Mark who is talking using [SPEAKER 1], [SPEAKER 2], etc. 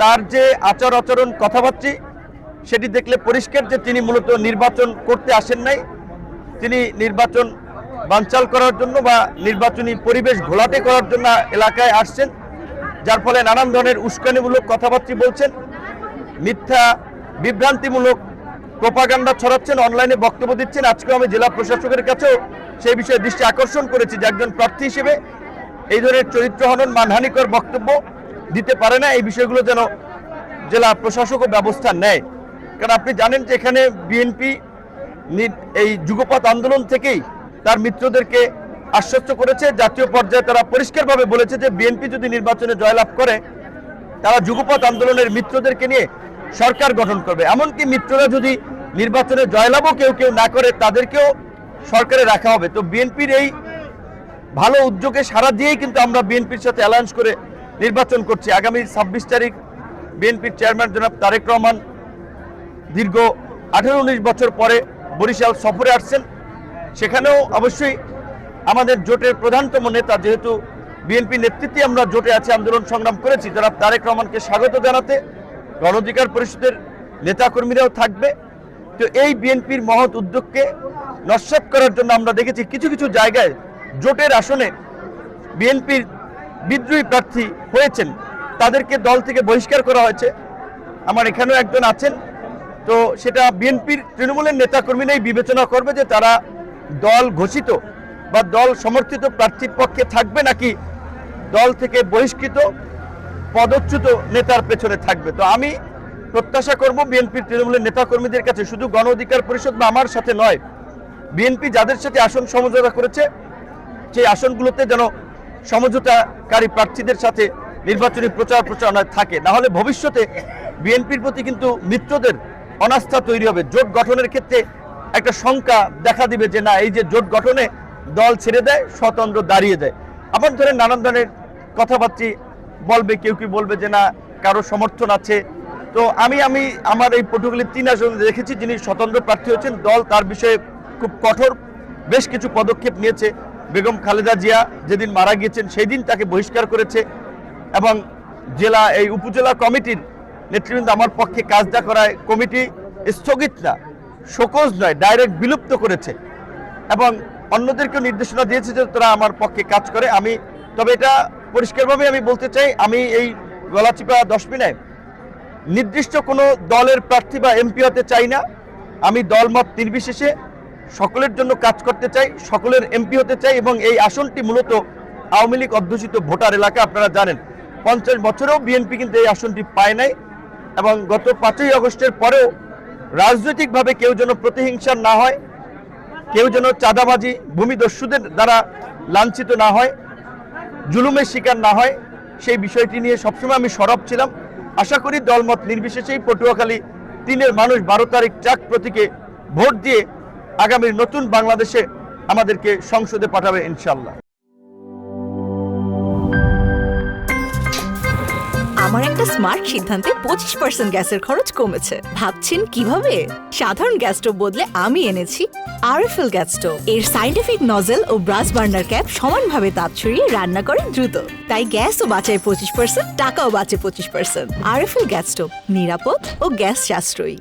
[SPEAKER 1] তার যে আচার আচরণ কথাবার্তা সেটি দেখলে পরিষ্কার যে তিনি মূলত নির্বাচন করতে আসেন নাই, তিনি নির্বাচন বানচাল করার জন্য বা নির্বাচনী পরিবেশ ঘোলাটে করার জন্য এলাকায় আসছেন, যার ফলে নানান ধরনের উস্কানিমূলক কথাবার্তা বলছেন, মিথ্যা বিভ্রান্তিমূলক প্রোপাগান্ডা ছড়াচ্ছেন, অনলাইনে বক্তব্য দিচ্ছেন। আজকেও আমি জেলা প্রশাসকের কাছেও সেই বিষয়ে দৃষ্টি আকর্ষণ করেছি যে একজন প্রার্থী হিসেবে এই ধরনের চরিত্রহনন মানহানিকর বক্তব্য দিতে পারে না, এই বিষয়গুলো যেন জেলা প্রশাসকও ব্যবস্থা নেয়। কারণ আপনি জানেন যে এখানে বিএনপি এই যুগপৎ আন্দোলন থেকেই তার মিত্রদেরকে আশ্বস্ত করেছে, জাতীয় পর্যায়ে তারা পরিষ্কারভাবে বলেছে যে বিএনপি যদি নির্বাচনে জয়লাভ করে তারা যুগপৎ আন্দোলনের মিত্রদেরকে নিয়ে সরকার গঠন করবে। এমনকি মিত্ররা যদি নির্বাচনে জয়লাভও কেউ না করে তাদেরকেও সরকারে রাখা হবে। তো বিএনপির এই ভালো উদ্যোগে সাড়া দিয়েই কিন্তু আমরা বিএনপির সাথে অ্যালায়েন্স করে নির্বাচন করছি। আগামী 26 তারিখ বিএনপির চেয়ারম্যান জনাব তারেক রহমান দীর্ঘ 18-19 বছর পরে বরিশাল সফরে আসছেন। সেখানেও অবশ্যই আমাদের জোটের প্রধানতম নেতা, যেহেতু বিএনপি নেতৃত্বে আমরা জোটে আছি, আন্দোলন সংগ্রাম করেছি, জনাব তারেক রহমানকে স্বাগত জানাতে গণ অধিকার পরিষদের নেতাকর্মীরাও থাকবে। তো এই বিএনপির মহৎ উদ্যোগকে নস্যাৎ করার জন্য আমরা দেখেছি কিছু কিছু জায়গায় জোটের আসনে বিএনপির বিদ্রোহী প্রার্থী হয়েছেন, তাদেরকে দল থেকে বহিষ্কার করা হয়েছে। আমার এখানেও একজন আছেন, তো সেটা বিএনপির তৃণমূলের নেতাকর্মীরাই বিবেচনা করবে যে তারা দল ঘোষিত বা দল সমর্থিত প্রার্থীর পক্ষে থাকবে নাকি দল থেকে বহিষ্কৃত পদচ্যুত নেতার পেছনে থাকবে। তো আমি প্রত্যাশা করব বিএনপির তৃণমূলের নেতাকর্মীদের কাছে, শুধু গণ অধিকার পরিষদ বা আমার সাথে নয়, বিএনপি যাদের সাথে আসন সমঝোতা করেছে সেই আসনগুলোতে যেন সমঝোতাকারী প্রার্থীদের সাথে নির্বাচনী প্রচারণায় থাকে, না হলে ভবিষ্যতে বিএনপির প্রতি কিন্তু মিত্রদের অনাস্থা তৈরি হবে। জোট গঠনের ক্ষেত্রে একটা শঙ্কা দেখা দিবে যে না, এই যে জোট গঠনে দল ছেড়ে দেয়, স্বতন্ত্র দাঁড়িয়ে দেয়। আবার ধরেন নানান ধরনের কথাবার্তা বলবে, কেউ বলবে যে না কারো সমর্থন আছে। তো আমি আমার এই পটুয়াখালীর 3 আসন দেখেছি যিনি স্বতন্ত্র প্রার্থী হয়েছেন, দল তার বিষয়ে খুব কঠোর বেশ কিছু পদক্ষেপ নিয়েছে। বেগম খালেদা জিয়া যেদিন মারা গিয়েছেন সেই দিন তাকে বহিষ্কার করেছে এবং জেলা এই উপজেলা কমিটির নেতৃবৃন্দ আমার পক্ষে কাজ না করায় কমিটি স্থগিত না, শোকজ নয়, ডাইরেক্ট বিলুপ্ত করেছে এবং অন্যদেরকেও নির্দেশনা দিয়েছে যে তারা আমার পক্ষে কাজ করে। তবে এটা পরিষ্কারভাবে আমি বলতে চাই, আমি এই গলাচিপা 10 মিনিটে নির্দিষ্ট কোনো দলের প্রার্থী বা এমপি হতে চাই না। আমি দলমত নির্বিশেষে সকলের জন্য কাজ করতে চাই, সকলের এমপি হতে চাই এবং এই আসনটি মূলত আওয়ামী লীগ অধ্যুষিত ভোটার এলাকা। আপনারা জানেন 50 বছরেও বিএনপি কিন্তু এই আসনটি পায় নাই এবং গত 5ই আগস্টের পরেও রাজনৈতিকভাবে কেউ যেন প্রতিহিংসা না হয়, কেউ যেন চাঁদাবাজি ভূমিদস্যুদের দ্বারা লাঞ্ছিত না হয়, জুলুমের শিকার না হয়, সেই বিষয়টি নিয়ে সবসময় আমি সরব ছিলাম। আশা করি দলমত নির্বিশেষেই পটুয়াখালী 3-এর মানুষ 12 তারিখ ট্রাক প্রতীকে ভোট দিয়ে আগামীর নতুন বাংলাদেশে আমাদেরকে সংসদে পাঠাবে ইনশাআল্লাহ।
[SPEAKER 2] আমার একটা স্মার্ট সিদ্ধান্তে 25% গ্যাসের খরচ কমেছে। ভাবছেন কিভাবে? সাধারণ গ্যাস স্টোভ বদলে আমি এনেছি আরএফএল গ্যাস স্টোভ। এর সাইন্টিফিক নজল ও ব্রাস বার্নার ক্যাপ সমানভাবে তাপ ছড়িয়ে রান্না করে দ্রুত, তাই গ্যাসও বাঁচায় 25%, টাকাও বাঁচে 25%। আরএফএল গ্যাস স্টোভ নিরাপদ ও গ্যাস সাশ্রয়ী।